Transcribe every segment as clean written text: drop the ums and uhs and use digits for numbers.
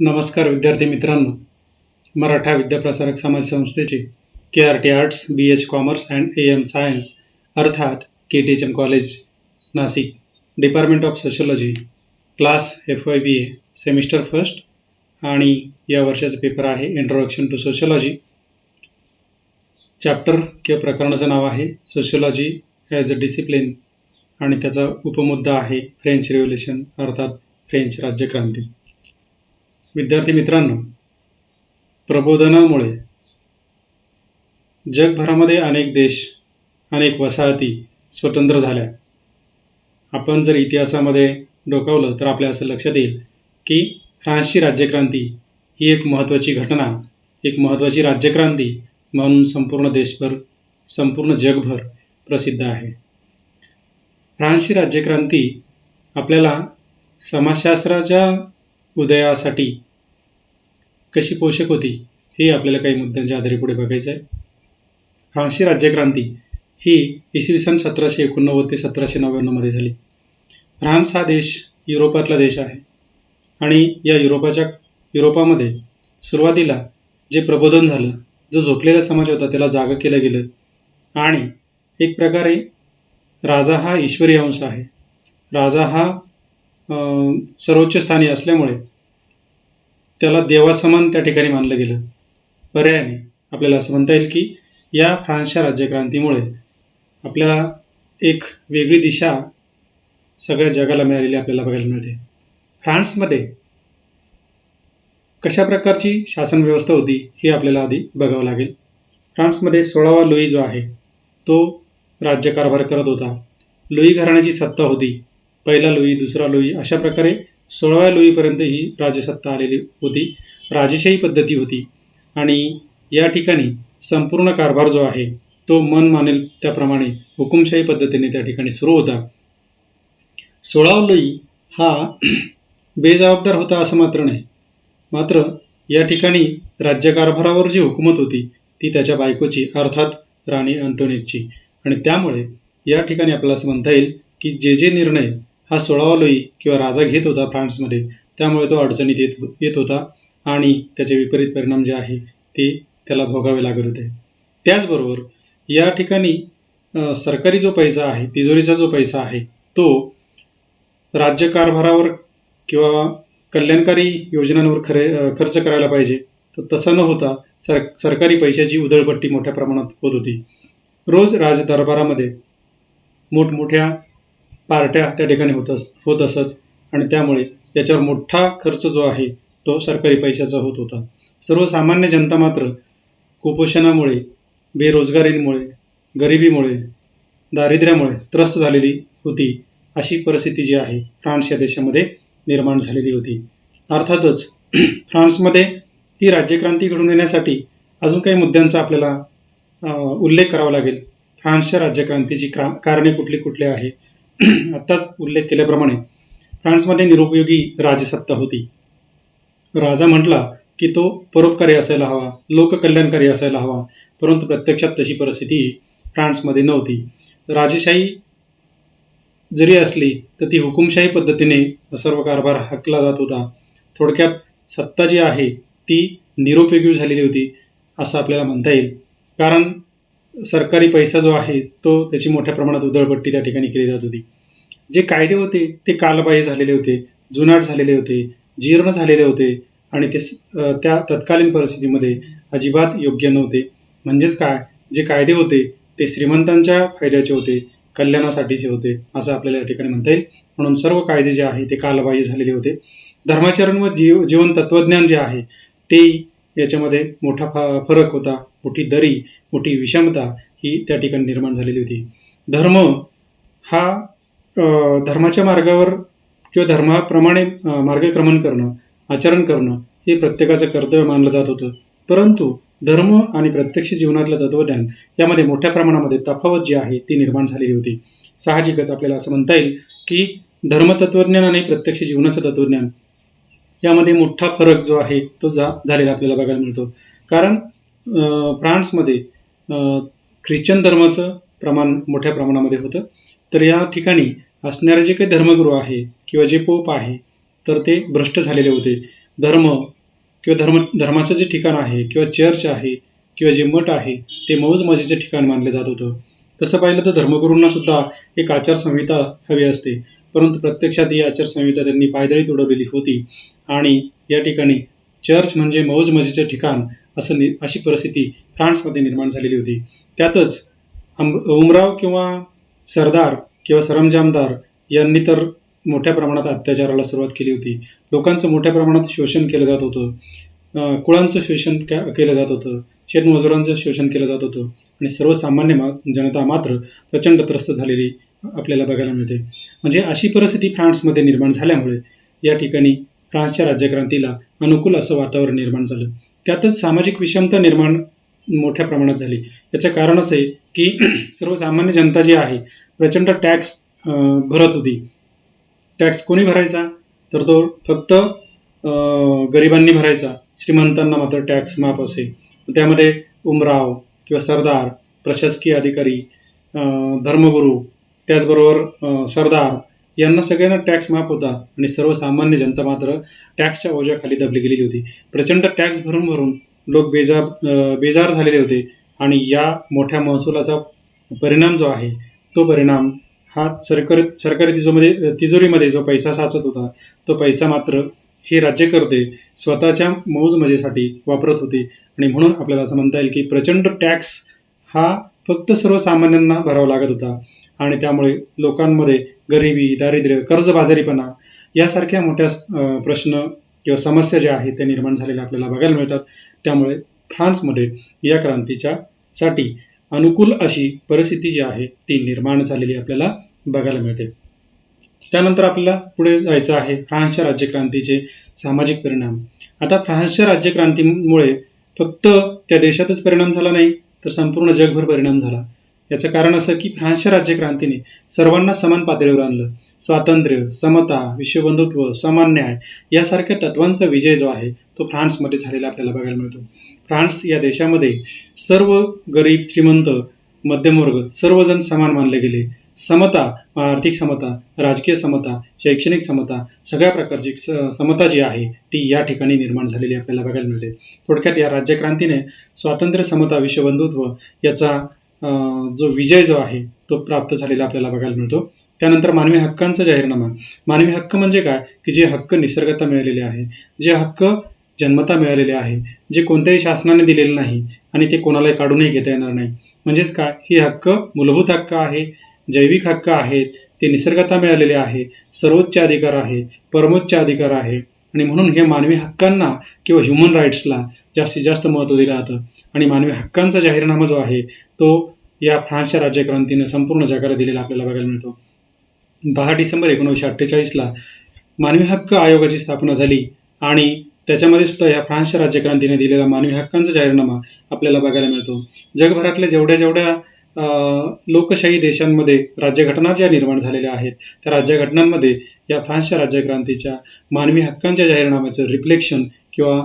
नमस्कार विद्यार्थी मित्रांनो, मराठा विद्याप्रसारक समाज संस्थेचे KRT arts, BH commerce and AM science अर्थात KTHM college Nashik, department of sociology, class FYBA semester first आणि या वर्षाचा पेपर आहे इंट्रोडक्शन टू सोशोलॉजी. चॅप्टर किंवा प्रकरणाचं नाव आहे सोशोलॉजी ॲज अ डिसिप्लिन आणि त्याचा उपमुद्दा आहे फ्रेंच रिव्होल्युशन अर्थात फ्रेंच राज्यक्रांती. विद्यार्थी मित्रांनो, प्रबोधनामुळे जगभरामध्ये अनेक देश, अनेक वसाहती स्वतंत्र झाल्या. आपण जर इतिहासामध्ये डोकावलं तर आपल्याला असं लक्षात येईल की फ्रान्सची राज्यक्रांती ही एक महत्त्वाची घटना, एक महत्त्वाची राज्यक्रांती म्हणून संपूर्ण देशभर, संपूर्ण जगभर प्रसिद्ध आहे. फ्रान्सची राज्यक्रांती आपल्याला समाजशास्त्राच्या उदयासाठी कशी पोषक होती हे आपल्याला काही मुद्द्यांच्या आधारे पुढे बघायचं आहे. फ्रान्सची राज्यक्रांती ही इसवी सन 1789 ते 1799 मध्ये झाली. फ्रान्स हा देश युरोपातला देश आहे आणि या युरोपामध्ये सुरुवातीला जे प्रबोधन झालं, जो झोपलेला समाज होता त्याला जागं केलं गेलं आणि एक प्रकारे राजा हा ईश्वरी अंश आहे. राजा हा सर्वोच्च स्थानी असल्यामुळे त्याला देवासमान त्या ठिकाणी मानलं गेलं. पर्यायाने आपल्याला असं म्हणता येईल की या फ्रान्सच्या राज्यक्रांतीमुळे आपल्याला एक वेगळी दिशा सगळ्या जगाला मिळालेली आपल्याला बघायला मिळते. फ्रान्समध्ये कशा प्रकारची शासन व्यवस्था होती हे आपल्याला आधी बघावं लागेल. फ्रान्समध्ये 16वा लुई जो आहे तो राज्यकारभार करत होता. लुई घराण्याची सत्ता होती. पहिला लुई, दुसरा लुई अशा प्रकारे 16व्या लुईपर्यंत ही राजसत्ता आलेली होती. राजेशाही पद्धती होती आणि या ठिकाणी संपूर्ण कारभार जो आहे तो मन मानेल त्याप्रमाणे हुकुमशाही पद्धतीने त्या ठिकाणी सुरू होता. 16वा लुई हा बेजबाबदार होता असं मात्र नाही. मात्र या ठिकाणी राज्यकारभारावर जी हुकूमत होती ती त्याच्या बायकोची अर्थात राणी अंटोनेटची आणि त्यामुळे या ठिकाणी आपल्याला असं म्हणता येईल की जे निर्णय हा 16वा लुई किंवा राजा घेत होता फ्रान्समध्ये त्यामुळे तो अडचणीत येत होता आणि त्याचे विपरीत परिणाम जे आहे ते त्याला भोगावे लागत होते. त्याचबरोबर या ठिकाणी सरकारी जो पैसा आहे, तिजोरीचा जो पैसा आहे तो राज्यकारभारावर किंवा कल्याणकारी योजनांवर खर्च करायला पाहिजे, तर तसं न होता सरकारी पैशाची उधळपट्टी मोठ्या प्रमाणात होत होती. रोज राजदरबारामध्ये मोठमोठ्या पार्ट्या त्या ठिकाणी होत असत आणि त्यामुळे याच्यावर मोठा खर्च जो आहे तो सरकारी पैशाचा होत होता. सर्वसामान्य जनता मात्र कुपोषणामुळे, बेरोजगारीमुळे, गरिबीमुळे, दारिद्र्यामुळे त्रस्त झालेली होती. अशी परिस्थिती जी आहे फ्रान्स या देशामध्ये निर्माण झालेली होती. अर्थातच फ्रान्समध्ये ही राज्यक्रांती घडून येण्यासाठी अजून काही मुद्द्यांचा आपल्याला उल्लेख करावा लागेल. फ्रान्सच्या राज्यक्रांतीची कारणे कुठली आहे. आत्ताच उल्लेख केल्याप्रमाणे फ्रान्समध्ये निरुपयोगी राजसत्ता होती. राजा म्हटला की तो परोपकारी असायला हवा, लोककल्याणकारी असायला हवा, परंतु प्रत्यक्षात तशी परिस्थिती फ्रान्समध्ये नव्हती. राजेशाही जरी असली तर ती हुकुमशाही पद्धतीने सर्व कारभार हाकला जात होता. थोडक्यात सत्ता जी आहे ती निरुपयोगी झालेली होती असं आपल्याला म्हणता येईल. कारण सरकारी पैसा जो आहे तो त्याची मोठ्या प्रमाणात उधळपट्टी त्या ठिकाणी केली जात होती. जे कायदे होते ते कालबाह्य झालेले होते, जुनाट झालेले होते, जीर्ण झालेले होते आणि ते त्या तत्कालीन परिस्थितीमध्ये अजिबात योग्य नव्हते. म्हणजेच काय, जे कायदे होते ते श्रीमंतांच्या फायद्याचे होते, कल्याणासाठीचे होते असं आपल्याला या ठिकाणी म्हणता येईल. म्हणून सर्व कायदे जे आहे ते कालबाह्य झालेले होते. धर्माचरण व जीवन तत्वज्ञान जे आहे ते याच्यामध्ये मोठा फरक होता. मोठी दरी, मोठी विषमता ही त्या ठिकाणी निर्माण झालेली होती. धर्म हा धर्माच्या मार्गावर किंवा धर्माप्रमाणे मार्गक्रमण करणं, आचरण करणं हे प्रत्येकाचं कर्तव्य मानलं जात होतं. परंतु धर्म आणि प्रत्यक्ष जीवनातलं तत्वज्ञान यामध्ये मोठ्या प्रमाणामध्ये तफावत जी आहे ती निर्माण झालेली होती. साहजिकच आपल्याला असं म्हणता येईल की धर्मतत्वज्ञान आणि प्रत्यक्ष जीवनाचं तत्वज्ञान यामध्ये मोठा फरक जो आहे तो झालेला आपल्याला बघायला मिळतो. कारण फ्रान्समध्ये ख्रिश्चन धर्माचं प्रमाण मोठ्या प्रमाणामध्ये होतं. तर या ठिकाणी असणारे जे काही धर्मगुरू आहे किंवा जे पोप आहे तर ते भ्रष्ट झालेले होते. धर्म किंवा धर्माचं जे ठिकाण आहे किंवा चर्च आहे किंवा जे मठ आहे ते मौज मजेचे ठिकाण मानलं जात होतं. तसं पाहिलं तर धर्मगुरूंना सुद्धा एक आचारसंहिता हवी असते, परंतु प्रत्यक्षात ही आचारसंहिता त्यांनी पायदळी तुडवलेली होती आणि या ठिकाणी चर्च म्हणजे मौज मजेचे ठिकाण अशी परिस्थिती फ्रान्समध्ये निर्माण झालेली होती. त्यातच उमराव किंवा सरदार किंवा सरंजामदार यांनी तर मोठ्या प्रमाणात अत्याचाराला सुरुवात केली होती. लोकांचं मोठ्या प्रमाणात शोषण केलं जात होतं, कुळांचं शोषण केलं जात होतं, शेतमजुरांचं शोषण केलं जात होतं आणि सर्वसामान्य जनता मात्र प्रचंड त्रस्त झालेली आपल्याला बघायला मिळते. म्हणजे अशी परिस्थिती फ्रान्समध्ये निर्माण झाल्यामुळे या ठिकाणी फ्रान्सच्या राज्यक्रांतीला अनुकूल असं वातावरण निर्माण झालं. त्यातच सामाजिक विषमता निर्माण मोठ्या प्रमाणात झाली. याचं कारण असं आहे की सर्वसामान्य जनता जी आहे प्रचंड टॅक्स भरत होती. टॅक्स कोणी भरायचा तर तो फक्त गरिबांनी भरायचा, श्रीमंतांना मात्र टॅक्स माफ असे. त्यामध्ये उमराव किंवा सरदार, प्रशासकीय अधिकारी, धर्मगुरू, त्याचबरोबर सरदार यांना सगळ्यांना टॅक्स माफ होता आणि सर्वसामान्य जनता मात्र टॅक्सच्या ओझ्याखाली दबली गेलेली होती. प्रचंड टॅक्स भरून भरून लोक बेजार झालेले होते आणि या मोठ्या महसुलाचा परिणाम जो आहे तो परिणाम हा सरकारी तिजोरीमध्ये जो पैसा साचत होता तो पैसा मात्र हे राज्यकर्ते स्वतःच्या मौज मजेसाठी वापरत होते आणि म्हणून आपल्याला असं म्हणता येईल की प्रचंड टॅक्स हा फक्त सर्वसामान्यांना भरावा लागत होता आणि त्यामुळे लोकांमध्ये गरिबी, दारिद्र्य, कर्जबाजारीपणा यासारख्या मोठ्या प्रश्न किंवा समस्या ज्या आहेत त्या निर्माण झालेल्या आपल्याला बघायला मिळतात. त्यामुळे फ्रान्समध्ये या क्रांतीच्या साठी अनुकूल अशी परिस्थिती जी आहे ती निर्माण झालेली आपल्याला बघायला मिळते. त्यानंतर आपल्याला पुढे जायचं आहे फ्रान्सच्या राज्यक्रांतीचे सामाजिक परिणाम. आता फ्रान्सच्या राज्यक्रांतीमुळे फक्त त्या देशातच परिणाम झाला नाही तर संपूर्ण जगभर परिणाम झाला. याचं कारण असं की फ्रान्सच्या राज्यक्रांतीने सर्वांना समान पातळीवर आणलं. स्वातंत्र्य, समता, विश्वबंधुत्व, समान न्याय यासारख्या तत्वांचा विजय जो आहे तो फ्रान्समध्ये झालेला आपल्याला बघायला मिळतो. फ्रान्स या देशामध्ये सर्व गरीब, श्रीमंत, मध्यमवर्ग सर्वजण समान मानले गेले. समता, आर्थिक समता, राजकीय समता, शैक्षणिक समता, सगळ्या प्रकारची समता जी आहे ती या ठिकाणी निर्माण झालेली आपल्याला बघायला मिळते. थोडक्यात या राज्यक्रांतीने स्वातंत्र्य, समता, विश्वबंधुत्व याचा जो विजय जो आहे तो प्राप्त झालेला आपल्याला बघायला मिळतो. त्यानंतर मानवी हक्कांचा जाहीरनामा. मानवी हक्क म्हणजे काय की जे हक्क निसर्गता मिळालेले आहे, जे हक्क जन्मता मिळालेले आहे, जे कोणत्याही शासनाने दिलेले नाही आणि ते कोणालाही काढूनही घेता येणार नाही. म्हणजेच काय, हे हक्क मूलभूत हक्क आहे, जैविक हक्क आहेत, ते निसर्गता मिळालेले आहे, सर्वोच्च अधिकार आहे, परमोच्च अधिकार आहे आणि म्हणून हे मानवी हक्कांना किंवा ह्युमन राईट्सला जास्तीत जास्त महत्त्व दिलं जातं. आणि मानवी हक्कांचा जाहीरनामा जो आहे तो या फ्रान्सच्या राज्यक्रांतीने संपूर्ण जगाला दिलेला आपल्याला बघायला मिळतो. 10 डिसेंबर 1948ला मानवी हक्क आयोगाची स्थापना झाली आणि त्याच्यामध्ये सुद्धा या फ्रान्सच्या राज्यक्रांतीने दिलेला मानवी हक्कांचा जाहीरनामा आपल्याला बघायला मिळतो. जगभरातल्या जेवढ्या लोकशाही देशांमध्ये राज्यघटना ज्या निर्माण झालेल्या आहेत त्या राज्यघटनांमध्ये या फ्रान्सच्या राज्यक्रांतीच्या मानवी हक्कांच्या जाहीरनाम्याचं रिफ्लेक्शन किंवा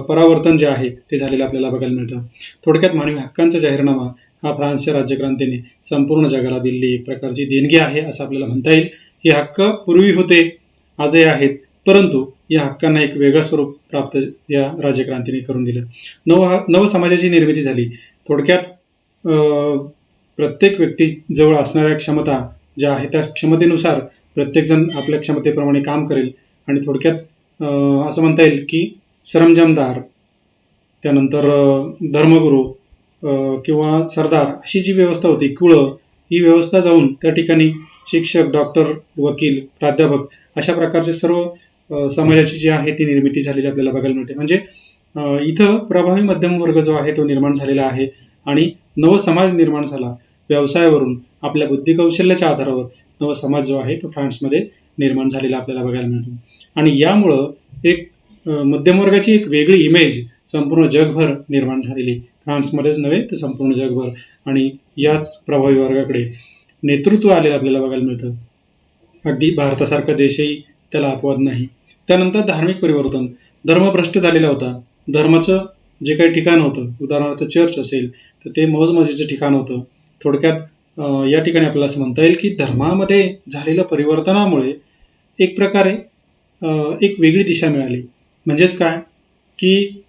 परावर्तन जे आहे ते झालेलं आपल्याला बघायला मिळतं. थोडक्यात मानवी हक्कांचा जाहीरनामा हा फ्रान्सच्या राज्यक्रांतीने संपूर्ण जगाला दिलेली एक प्रकारची देणगी आहे असं आपल्याला म्हणता येईल. हे हक्क पूर्वी होते, आजही आहेत, परंतु या हक्कांना एक वेगळं स्वरूप प्राप्त या राज्यक्रांतीने करून दिलं. नव समाजाची निर्मिती झाली. थोडक्यात प्रत्येक व्यक्ती जवळ असणाऱ्या क्षमता ज्या आहेत त्या क्षमतेनुसार प्रत्येकजण आपल्या क्षमतेप्रमाणे काम करेल आणि थोडक्यात असं म्हणता येईल की सरंजामदार, त्यानंतर धर्मगुरू किंवा सरदार अशी जी व्यवस्था होती, कुळं, ही व्यवस्था जाऊन त्या ठिकाणी शिक्षक, डॉक्टर, वकील, प्राध्यापक अशा प्रकारचे सर्व समाजाची जी आहे ती निर्मिती झालेली आपल्याला बघायला मिळते. म्हणजे इथं प्रभावी मध्यम वर्ग जो आहे तो निर्माण झालेला आहे आणि नव समाज निर्माण झाला. व्यवसायावरून आपल्या बुद्धिकौशल्याच्या आधारावर नव समाज जो आहे तो फ्रान्समध्ये निर्माण झालेला आपल्याला बघायला मिळतो. आणि यामुळं एक मध्यमवर्गाची एक वेगळी इमेज संपूर्ण जगभर निर्माण झालेली, फ्रान्समध्येच नव्हे तर संपूर्ण जगभर. आणि याच प्रभावी वर्गाकडे नेतृत्व आलेलं आपल्याला बघायला मिळतं. अगदी भारतासारखा देशही त्याला अपवाद नाही. त्यानंतर धार्मिक परिवर्तन. धर्म भ्रष्ट झालेला होता. धर्माचं जे काही ठिकाण होतं, उदाहरणार्थ चर्च असेल तर ते मौजमजेचं ठिकाण होतं. थोडक्यात या ठिकाणी आपल्याला असं म्हणता येईल की धर्मामध्ये झालेल्या परिवर्तनामुळे एक प्रकारे एक वेगळी दिशा मिळाली. म्हणजेच काय की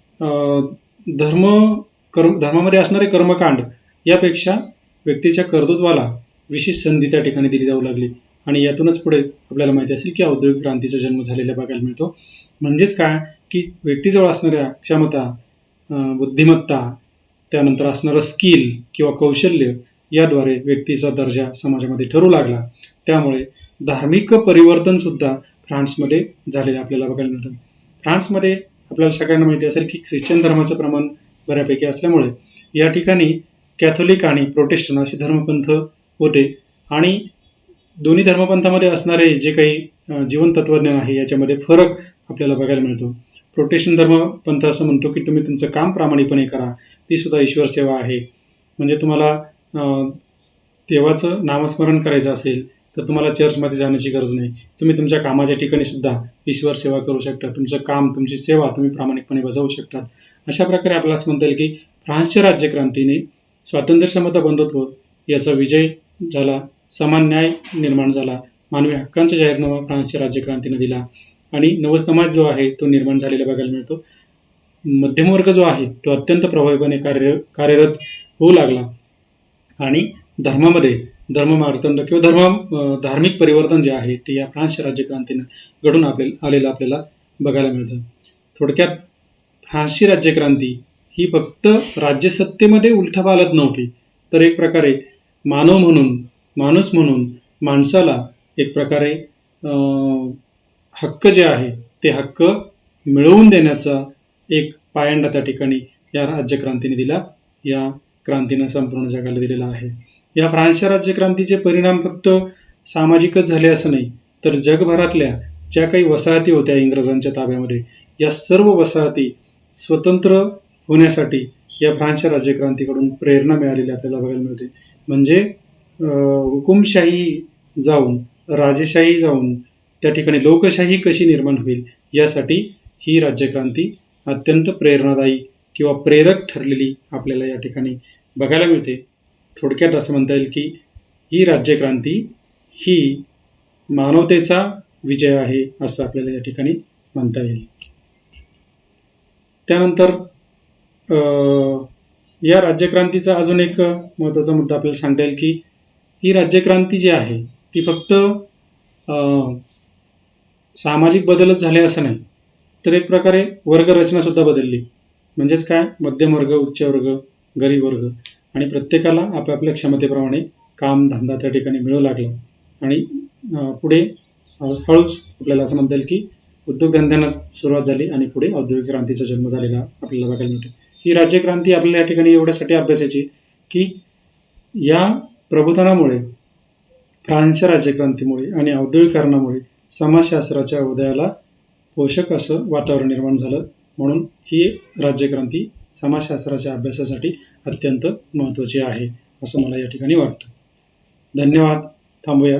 धर्मामध्ये असणारे कर्मकांड यापेक्षा व्यक्तीच्या कर्तृत्वाला विशेष संधी त्या ठिकाणी दिली जाऊ लागली आणि यातूनच पुढे आपल्याला माहिती असेल की औद्योगिक क्रांतीचा जन्म झालेला बघायला मिळतो. म्हणजेच काय की व्यक्तीजवळ असणाऱ्या क्षमता, बुद्धिमत्ता, त्यानंतर असणारं स्किल किंवा कौशल्य याद्वारे व्यक्तीचा दर्जा समाजामध्ये ठरू लागला. त्यामुळे धार्मिक परिवर्तन सुद्धा फ्रान्समध्ये झालेलं आपल्याला बघायला मिळतं. फ्रान्समध्ये आपल्याला सगळ्यांना माहिती असेल की ख्रिश्चन धर्माचं प्रमाण बऱ्यापैकी असल्यामुळे या ठिकाणी कॅथोलिक आणि प्रोटेस्टंट असे धर्मपंथ होते आणि दोन्ही धर्मपंथामध्ये असणारे जे काही जीवन तत्वज्ञान आहे याच्यामध्ये फरक आपल्याला बघायला मिळतो. प्रोटेस्टंट धर्मपंथ असं म्हणतो की तुम्ही तुमचं काम प्रामाणिकपणे करा, ती सुद्धा ईश्वर सेवा आहे. म्हणजे तुम्हाला देवाचं नामस्मरण करायचं असेल तर तुम्हाला चर्चमध्ये जाण्याची गरज नाही, तुम्ही तुमच्या कामाच्या ठिकाणी सुद्धा ईश्वर सेवा करू शकता, तुमचं काम, तुमची सेवा तुम्ही प्रामाणिकपणे बजावू शकता. अशा प्रकारे आपल्याला असं म्हणता येईल की फ्रान्सच्या राज्यक्रांतीने स्वातंत्र्य, समता, बंधुत्व याचा विजय झाला, समान न्याय निर्माण झाला, मानवी हक्कांचा जाहीरनामा फ्रान्सच्या राज्यक्रांतीने दिला आणि नवसमाज जो आहे तो निर्माण झालेला बघायला मिळतो. मध्यमवर्ग जो आहे तो अत्यंत प्रभावीपणे कार्यरत होऊ लागला आणि धर्मामध्ये धर्ममार्तंड किंवा धार्मिक परिवर्तन जे आहे ते या फ्रान्सच्या राज्यक्रांतीने घडून आलेलं आपल्याला बघायला मिळतं. थोडक्यात फ्रान्सची राज्यक्रांती ही फक्त राज्यसत्तेमध्ये उलथापालथ नव्हती, तर एक प्रकारे माणूस म्हणून माणसाला एक प्रकारे हक्क जे आहे ते हक्क मिळवून देण्याचा एक पायंडा त्या ठिकाणी या राज्यक्रांतीने दिला. या क्रांतीनं संपूर्ण जगाला दिलेला आहे. या फ्रान्सच्या राज्यक्रांतीचे परिणाम फक्त सामाजिकच झाले असं नाही, तर जगभरातल्या ज्या काही वसाहती होत्या इंग्रजांच्या ताब्यामध्ये, या सर्व वसाहती स्वतंत्र होण्यासाठी या फ्रान्सच्या राज्यक्रांतीकडून प्रेरणा मिळालेली आपल्याला बघायला मिळते. म्हणजे हुकुमशाही जाऊन राजेशाही जाऊन त्या ठिकाणी लोकशाही कशी निर्माण होईल यासाठी ही राज्यक्रांती अत्यंत प्रेरणादायी किंवा प्रेरक ठरलेली आपल्याला या ठिकाणी बघायला मिळते. थोडक्यात असं म्हणता येईल की ही राज्यक्रांती ही मानवतेचा विजय आहे असं आपल्याला या ठिकाणी म्हणता येईल. त्यानंतर या राज्यक्रांतीचा अजून एक महत्त्वाचा मुद्दा आपल्याला सांगता येईल की ही राज्यक्रांती जी आहे ती फक्त सामाजिक बदलच झाले असं नाही, तर एक प्रकारे वर्गरचना सुद्धा बदलली. म्हणजेच काय, मध्यम वर्ग, उच्च वर्ग, गरीब वर्ग आणि प्रत्येकाला आपापल्या क्षमतेप्रमाणे काम धंदा त्या ठिकाणी मिळू लागला आणि पुढे हळूच आपल्याला असं म्हणता येईल की उद्योगधंद्यांना सुरुवात झाली आणि पुढे औद्योगिक क्रांतीचा जन्म झालेला आपल्याला बघायला मिळतो. ही राज्यक्रांती आपल्याला या ठिकाणी एवढ्यासाठी अभ्यासायची की या प्रबोधनामुळे, फ्रान्सच्या राज्यक्रांतीमुळे आणि औद्योगिकरणामुळे समाजशास्त्राच्या उदयाला पोषक असं वातावरण निर्माण झालं. म्हणून ही राज्यक्रांती समाजशास्त्राच्या अभ्यासासाठी अत्यंत महत्त्वाची आहे असं मला या ठिकाणी वाटतं. धन्यवाद. थांबूया.